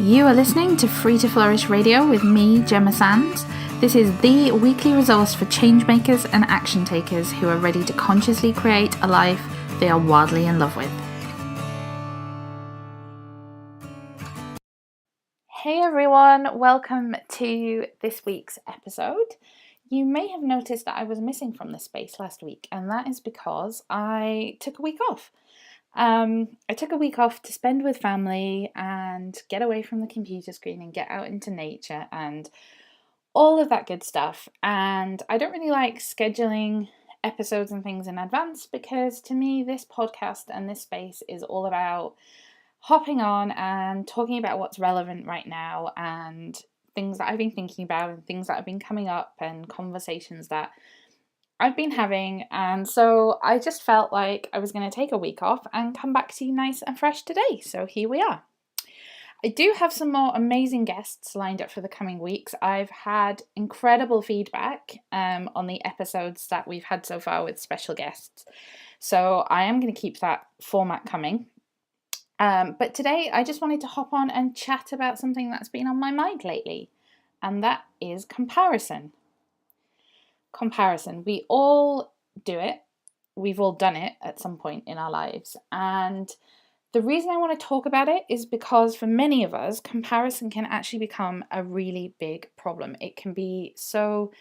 You are listening to Free to Flourish Radio with me, Gemma Sands. This is the weekly resource for changemakers and action takers who are ready to consciously create a life they are wildly in love with. Hey everyone, welcome to this week's episode. You may have noticed that I was missing from this space last week, and that is because I took a week off. I took a week off to spend with family and get away from the computer screen and get out into nature and all of that good stuff. And I don't really like scheduling episodes and things in advance because to me this podcast and this space is all about hopping on and talking about what's relevant right now and things that I've been thinking about and things that have been coming up and conversations that I've been having. And so I just felt like I was going to take a week off and come back to you nice and fresh today. So here we are. I do have some more amazing guests lined up for the coming weeks. I've had incredible feedback on the episodes that we've had so far with special guests. So I am going to keep that format coming. But today I just wanted to hop on and chat about something that's been on my mind lately, and that is comparison. Comparison. We all do it. We've all done it at some point in our lives. And the reason I want to talk about it is because for many of us, comparison can actually become a really big problem. It can be so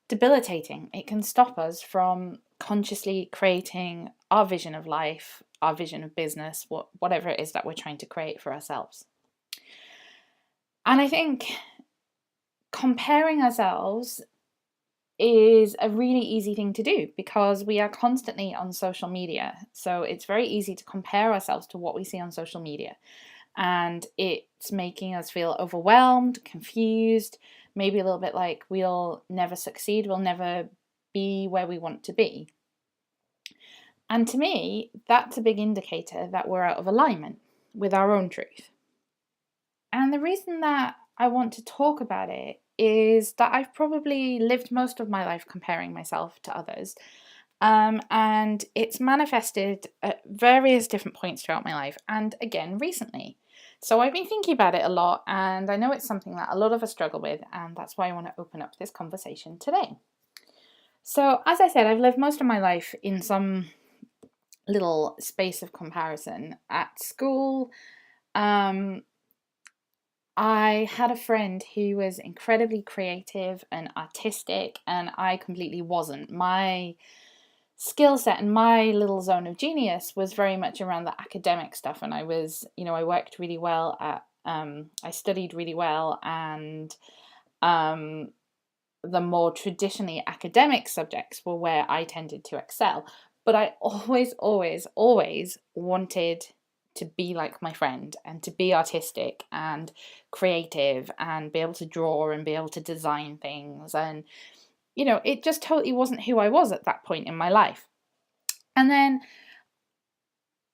debilitating. It can stop us from consciously creating our vision of life, our vision of business, whatever it is that we're trying to create for ourselves. And I think comparing ourselves is a really easy thing to do because we are constantly on social media. So it's very easy to compare ourselves to what we see on social media. And it's making us feel overwhelmed, confused, maybe a little bit like we'll never succeed, we'll never be where we want to be. And to me, that's a big indicator that we're out of alignment with our own truth. And the reason that I want to talk about it is that I've probably lived most of my life comparing myself to others. And it's manifested at various different points throughout my life. And again, recently. So I've been thinking about it a lot. And I know it's something that a lot of us struggle with. And that's why I want to open up this conversation today. So as I said, I've lived most of my life in some little space of comparison. At school, I had a friend who was incredibly creative and artistic, and I completely wasn't. My skill set and my little zone of genius was very much around the academic stuff, and I worked really well at, I studied really well, and the more traditionally academic subjects were where I tended to excel. But I always wanted to be like my friend and to be artistic and creative and be able to draw and be able to design things. And, it just totally wasn't who I was at that point in my life. And then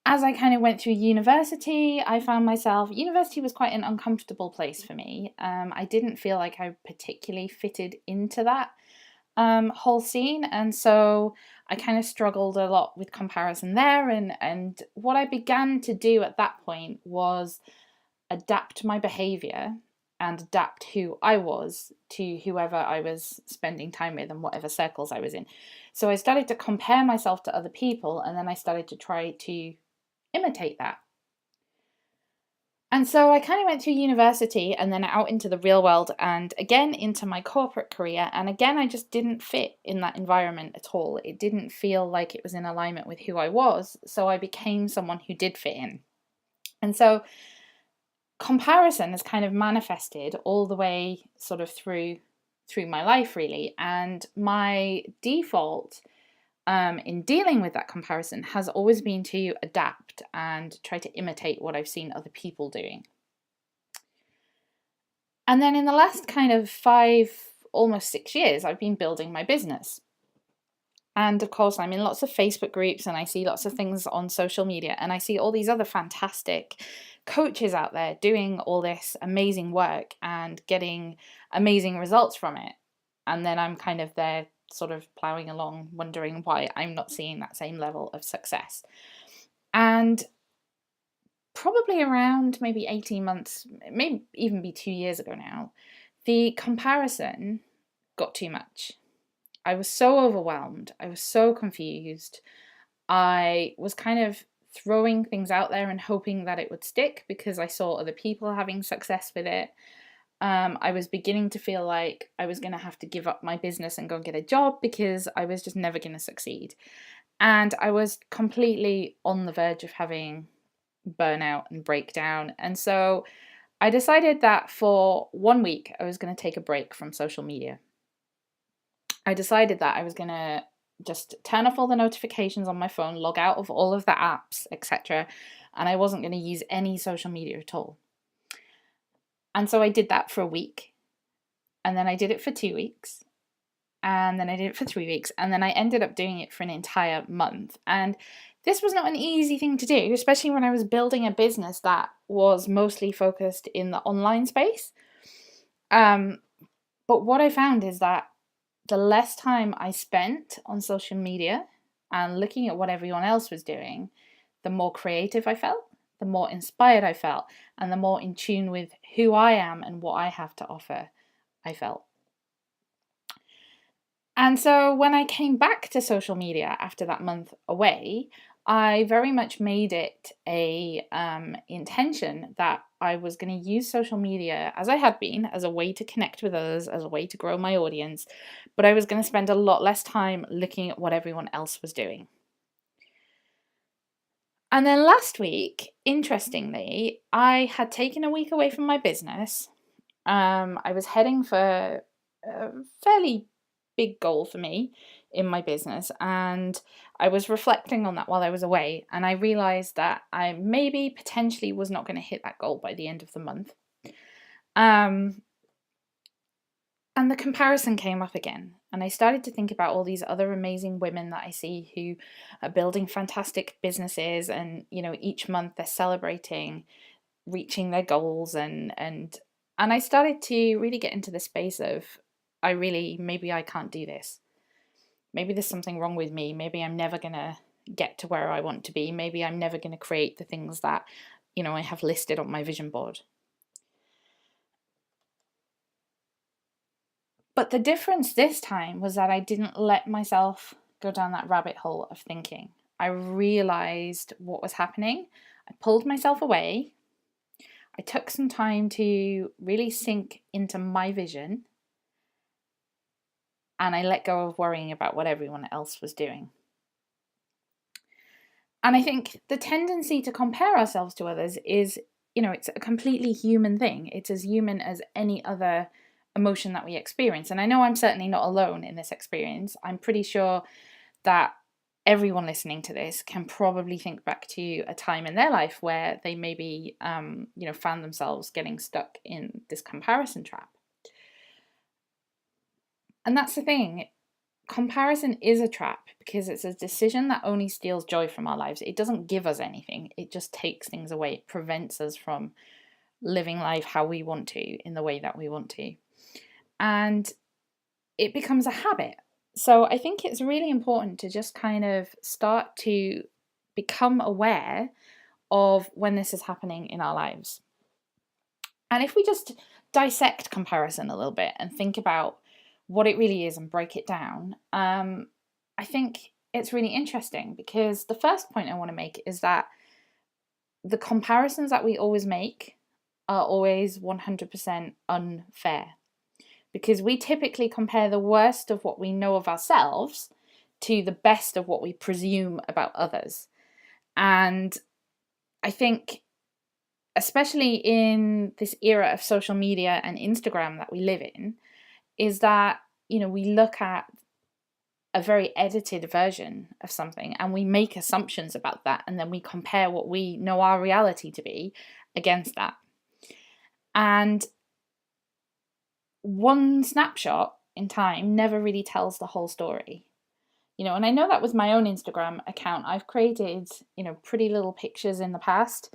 as I kind of went through university, I found myself, university was quite an uncomfortable place for me. I didn't feel like I particularly fitted into that whole scene. And so I kind of struggled a lot with comparison there. And what I began to do at that point was adapt my behavior and adapt who I was to whoever I was spending time with and whatever circles I was in. So I started to compare myself to other people, and then I started to try to imitate that. And so I kind of went through university and then out into the real world and again into my corporate career. And again, I just didn't fit in that environment at all. It didn't feel like it was in alignment with who I was. So I became someone who did fit in. And so comparison has kind of manifested all the way sort of through my life, really. And my default in dealing with that comparison has always been to adapt and try to imitate what I've seen other people doing. And then in the last kind of 5, almost 6 years, I've been building my business. And of course, I'm in lots of Facebook groups and I see lots of things on social media, and I see all these other fantastic coaches out there doing all this amazing work and getting amazing results from it. And then I'm kind of there sort of plowing along, wondering why I'm not seeing that same level of success. And probably around maybe 18 months, maybe even be 2 years ago now, the comparison got too much. I was so overwhelmed. I was so confused. I was kind of throwing things out there and hoping that it would stick because I saw other people having success with it. I was beginning to feel like I was going to have to give up my business and go get a job because I was just never going to succeed. And I was completely on the verge of having burnout and breakdown. And so I decided that for 1 week, I was going to take a break from social media. I decided that I was going to just turn off all the notifications on my phone, log out of all of the apps, etc. And I wasn't going to use any social media at all. And so I did that for a week. And then I did it for 2 weeks. And then I did it for 3 weeks. And then I ended up doing it for an entire month. And this was not an easy thing to do, especially when I was building a business that was mostly focused in the online space. But what I found is that the less time I spent on social media and looking at what everyone else was doing, the more creative I felt, the more inspired I felt, and the more in tune with who I am and what I have to offer I felt. And so when I came back to social media after that month away, I very much made it a intention that I was going to use social media, as I had been, as a way to connect with others, as a way to grow my audience, but I was going to spend a lot less time looking at what everyone else was doing. And then last week, interestingly, I had taken a week away from my business. I was heading for a fairly big goal for me in my business, and I was reflecting on that while I was away, and I realized that I maybe potentially was not going to hit that goal by the end of the month. And the comparison came up again, and I started to think about all these other amazing women that I see who are building fantastic businesses, and each month they're celebrating reaching their goals, and I started to really get into the space of maybe I can't do this. Maybe there's something wrong with me. Maybe I'm never going to get to where I want to be. Maybe I'm never going to create the things that, I have listed on my vision board. But the difference this time was that I didn't let myself go down that rabbit hole of thinking. I realized what was happening. I pulled myself away. I took some time to really sink into my vision. And I let go of worrying about what everyone else was doing. And I think the tendency to compare ourselves to others is, it's a completely human thing. It's as human as any other emotion that we experience. And I know I'm certainly not alone in this experience. I'm pretty sure that everyone listening to this can probably think back to a time in their life where they maybe, found themselves getting stuck in this comparison trap. And that's the thing. Comparison is a trap because it's a decision that only steals joy from our lives. It doesn't give us anything. It just takes things away. It prevents us from living life how we want to, in the way that we want to. And it becomes a habit. So I think it's really important to just kind of start to become aware of when this is happening in our lives. And if we just dissect comparison a little bit and think about what it really is and break it down, I think it's really interesting, because the first point I want to make is that the comparisons that we always make are always 100% unfair, because we typically compare the worst of what we know of ourselves to the best of what we presume about others. And I think, especially in this era of social media and Instagram that we live in, is that, we look at a very edited version of something and we make assumptions about that, and then we compare what we know our reality to be against that. And one snapshot in time never really tells the whole story. And I know that with my own Instagram account, I've created, pretty little pictures in the past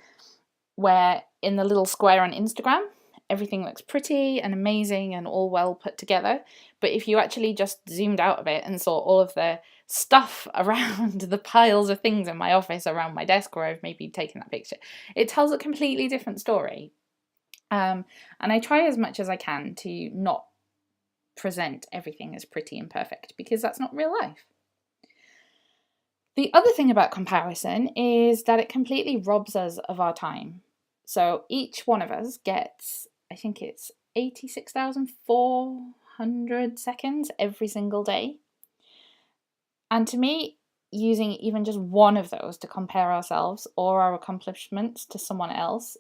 where in the little square on Instagram, everything looks pretty and amazing and all well put together. But if you actually just zoomed out a bit and saw all of the stuff around the piles of things in my office around my desk where I've maybe taken that picture. It tells a completely different story. And I try as much as I can to not present everything as pretty and perfect, because that's not real life. The other thing about comparison is that it completely robs us of our time. So each one of us gets, I think it's 86,400 seconds every single day. And to me, using even just one of those to compare ourselves or our accomplishments to someone else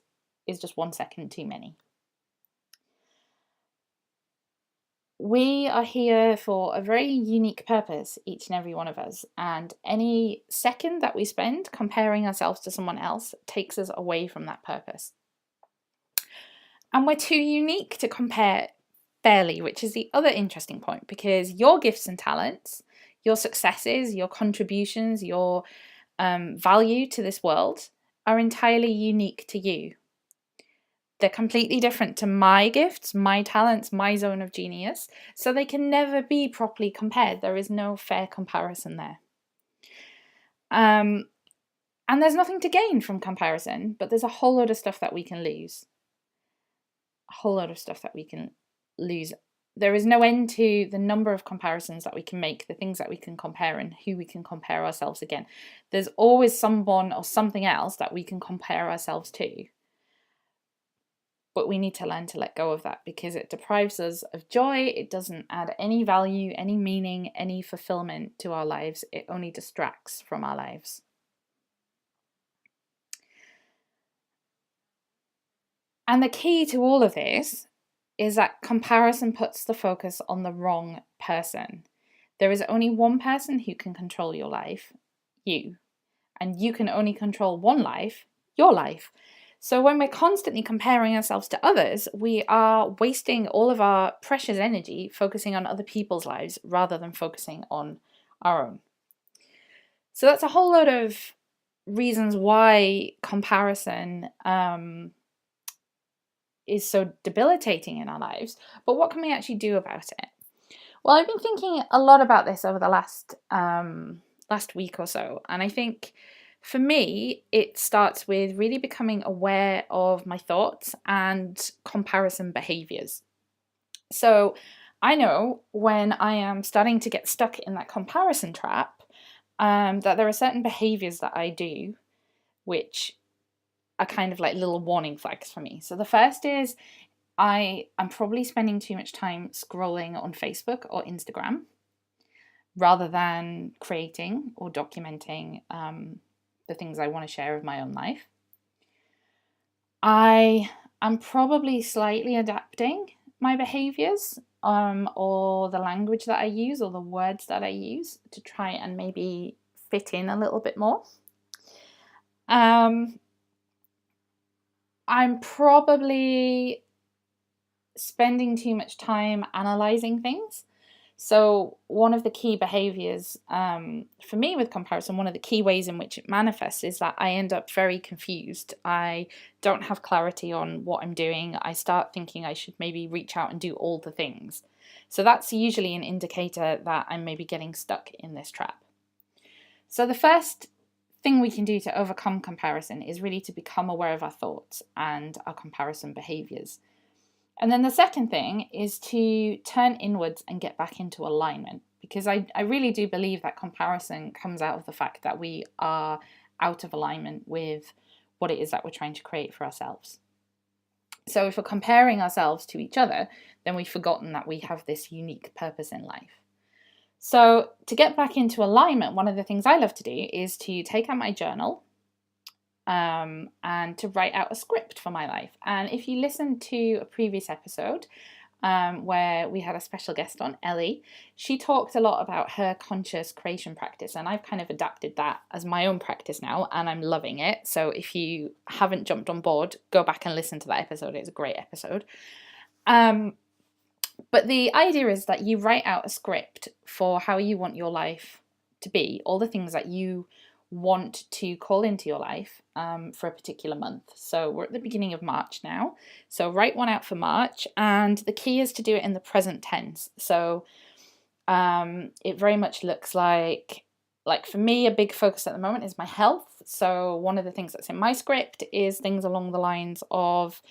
is just 1 second too many. We are here for a very unique purpose, each and every one of us, and any second that we spend comparing ourselves to someone else takes us away from that purpose. And we're too unique to compare fairly, which is the other interesting point, because your gifts and talents, your successes, your contributions, your value to this world are entirely unique to you. They're completely different to my gifts, my talents, my zone of genius, so they can never be properly compared. There is no fair comparison there. And there's nothing to gain from comparison, but there's a whole lot of stuff that we can lose. There is no end to the number of comparisons that we can make, the things that we can compare, and who we can compare ourselves again. There's always someone or something else that we can compare ourselves to. But we need to learn to let go of that, because it deprives us of joy. It doesn't add any value, any meaning, any fulfillment to our lives. It only distracts from our lives. And the key to all of this is that comparison puts the focus on the wrong person. There is only one person who can control your life, you. And you can only control one life, your life. So when we're constantly comparing ourselves to others, we are wasting all of our precious energy focusing on other people's lives rather than focusing on our own. So that's a whole lot of reasons why comparison is so debilitating in our lives. But what can we actually do about it? Well, I've been thinking a lot about this over the last week or so, and I think for me, it starts with really becoming aware of my thoughts and comparison behaviors. So I know when I am starting to get stuck in that comparison trap, that there are certain behaviors that I do which are kind of like little warning flags for me. So the first is I'm probably spending too much time scrolling on Facebook or Instagram rather than creating or documenting the things I want to share of my own life. I am probably slightly adapting my behaviors or the language that I use or the words that I use to try and maybe fit in a little bit more. I'm probably spending too much time analyzing things. So one of the key behaviors for me with comparison, one of the key ways in which it manifests is that I end up very confused. I don't have clarity on what I'm doing. I start thinking I should maybe reach out and do all the things. So that's usually an indicator that I'm maybe getting stuck in this trap. So the first thing we can do to overcome comparison is really to become aware of our thoughts and our comparison behaviors. And then the second thing is to turn inwards and get back into alignment, because I really do believe that comparison comes out of the fact that we are out of alignment with what it is that we're trying to create for ourselves. So if we're comparing ourselves to each other, then we've forgotten that we have this unique purpose in life. So to get back into alignment, one of the things I love to do is to take out my journal and to write out a script for my life. And if you listen to a previous episode where we had a special guest on, Ellie, she talked a lot about her conscious creation practice, and I've kind of adapted that as my own practice now, and I'm loving it. So if you haven't jumped on board, go back and listen to that episode. It's a great episode. But the idea is that you write out a script for how you want your life to be, all the things that you want to call into your life for a particular month. So we're at the beginning of March now. So write one out for March, and the key is to do it in the present tense. So It very much looks like for me, a big focus at the moment is my health. So one of the things that's in my script is things along the lines of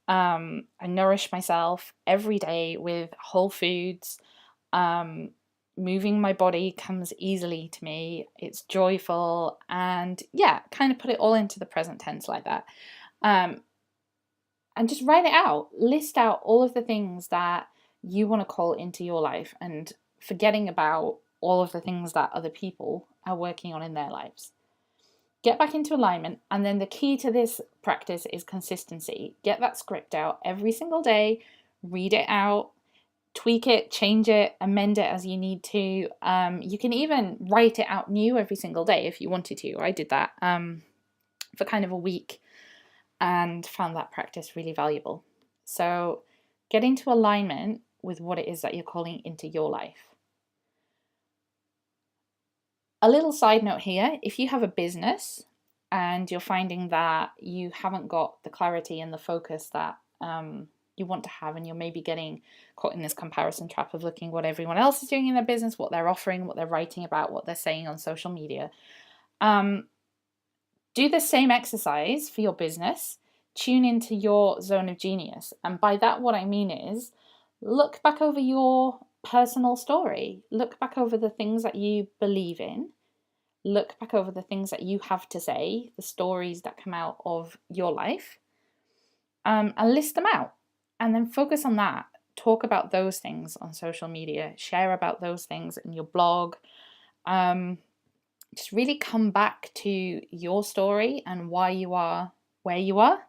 I nourish myself every day with whole foods. Moving my body comes easily to me. It's joyful, and yeah, kind of put it all into the present tense like that. And just write it out. List out all of the things that you want to call into your life, and forgetting about all of the things that other people are working on in their lives. Get back into alignment, and then the key to this practice is consistency. Get that script out every single day, read it out, tweak it, change it, amend it as you need to. You can even write it out new every single day if you wanted to. I did that for kind of a week and found that practice really valuable. So get into alignment with what it is that you're calling into your life. A little side note here, if you have a business and you're finding that you haven't got the clarity and the focus that you want to have, and you're maybe getting caught in this comparison trap of looking what everyone else is doing in their business, what they're offering, what they're writing about, what they're saying on social media, do the same exercise for your business. Tune into your zone of genius. And by that, what I mean is look back over your personal story. Look back over the things that you believe in. Look back over the things that you have to say, the stories that come out of your life, and list them out. And then focus on that. Talk about those things on social media. Share about those things in your blog. Just really come back to your story and why you are where you are,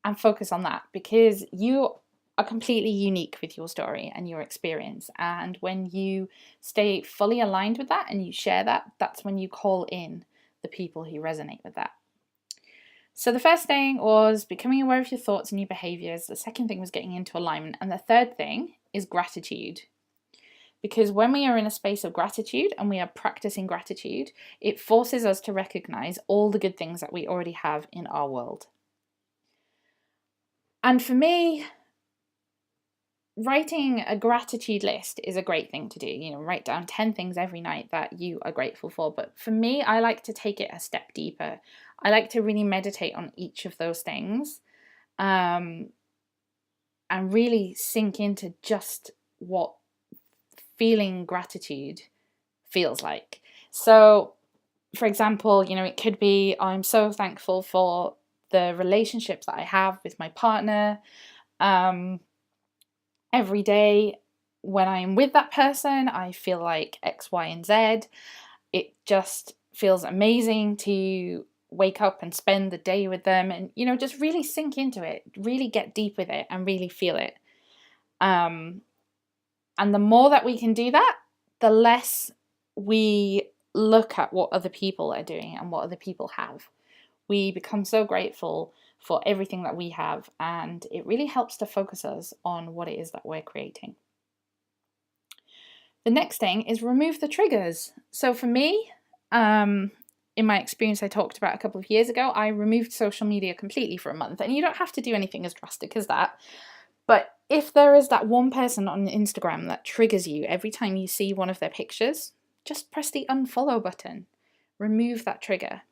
and focus on that, because you are completely unique with your story and your experience. And when you stay fully aligned with that and you share that, that's when you call in the people who resonate with that. So the first thing was becoming aware of your thoughts and your behaviors. The second thing was getting into alignment. And the third thing is gratitude. Because when we are in a space of gratitude and we are practicing gratitude, it forces us to recognize all the good things that we already have in our world. And for me, writing a gratitude list is a great thing to do. Write down 10 things every night that you are grateful for. But for me, I like to take it a step deeper. I like to really meditate on each of those things, and really sink into just what feeling gratitude feels like. So, for example, it could be, I'm so thankful for the relationships that I have with my partner. Every day when I'm with that person, I feel like X, Y, and Z. It just feels amazing to wake up and spend the day with them, and just really sink into it, really get deep with it, and really feel it. And the more that we can do that, the less we look at what other people are doing and what other people have. We become so grateful for everything that we have, and it really helps to focus us on what it is that we're creating. The next thing is remove the triggers. So for me, in my experience I talked about a couple of years ago, I removed social media completely for a month. And you don't have to do anything as drastic as that. But if there is that one person on Instagram that triggers you every time you see one of their pictures, just press the unfollow button. Remove that trigger.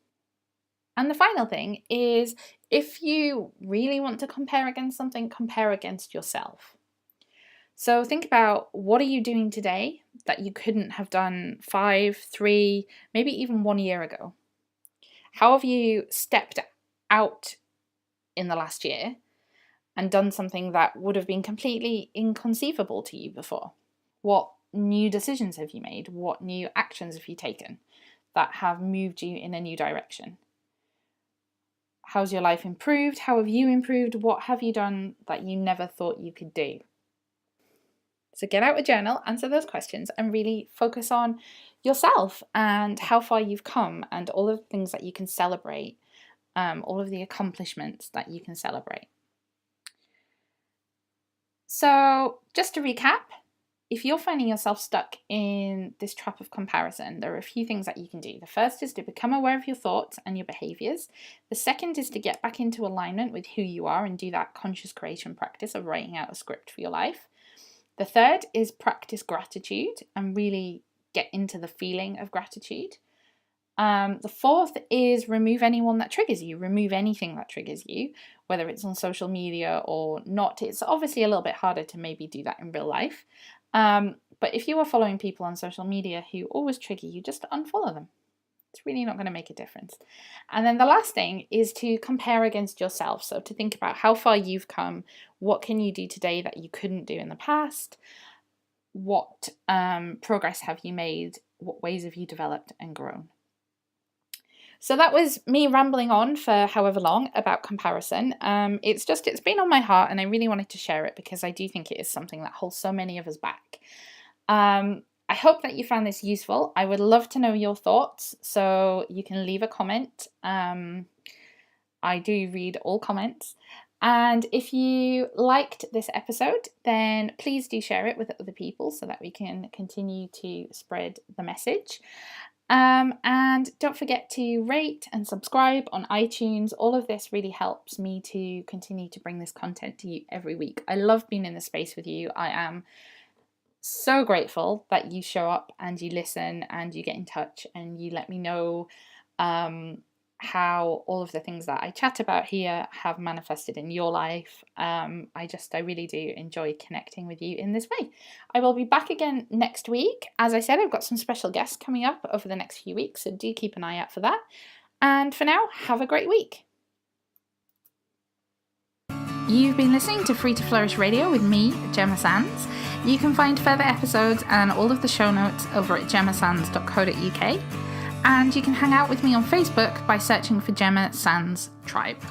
And the final thing is, if you really want to compare against something, compare against yourself. So think about, what are you doing today that you couldn't have done 5, 3, maybe even 1 year ago? How have you stepped out in the last year and done something that would have been completely inconceivable to you before? What new decisions have you made? What new actions have you taken that have moved you in a new direction? How's your life improved? How have you improved? What have you done that you never thought you could do? So get out a journal, answer those questions, and really focus on yourself and how far you've come, and all of the things that you can celebrate, all of the accomplishments that you can celebrate. So just to recap, if you're finding yourself stuck in this trap of comparison, there are a few things that you can do. The first is to become aware of your thoughts and your behaviors. The second is to get back into alignment with who you are and do that conscious creation practice of writing out a script for your life. The third is practice gratitude and really get into the feeling of gratitude. The fourth is remove anyone that triggers you. Remove anything that triggers you, whether it's on social media or not. It's obviously a little bit harder to maybe do that in real life. But if you are following people on social media who always trigger you, just unfollow them. It's really not going to make a difference. And then the last thing is to compare against yourself. So to think about how far you've come, what can you do today that you couldn't do in the past? What progress have you made? What ways have you developed and grown? So that was me rambling on for however long about comparison. It's been on my heart and I really wanted to share it because I do think it is something that holds so many of us back. I hope that you found this useful. I would love to know your thoughts, so you can leave a comment. I do read all comments. And if you liked this episode, then please do share it with other people so that we can continue to spread the message. And don't forget to rate and subscribe on iTunes. All of this really helps me to continue to bring this content to you every week. I love being in the space with you. I am so grateful that you show up and you listen and you get in touch and you let me know how all of the things that I chat about here have manifested in your life. I really do enjoy connecting with you in this way. I will be back again next week. As I said, I've got some special guests coming up over the next few weeks, so do keep an eye out for that. And for now, have a great week. You've been listening to Free to Flourish Radio with me, Gemma Sands. You can find further episodes and all of the show notes over at gemmasands.co.uk. And you can hang out with me on Facebook by searching for Gemma Sands Tribe.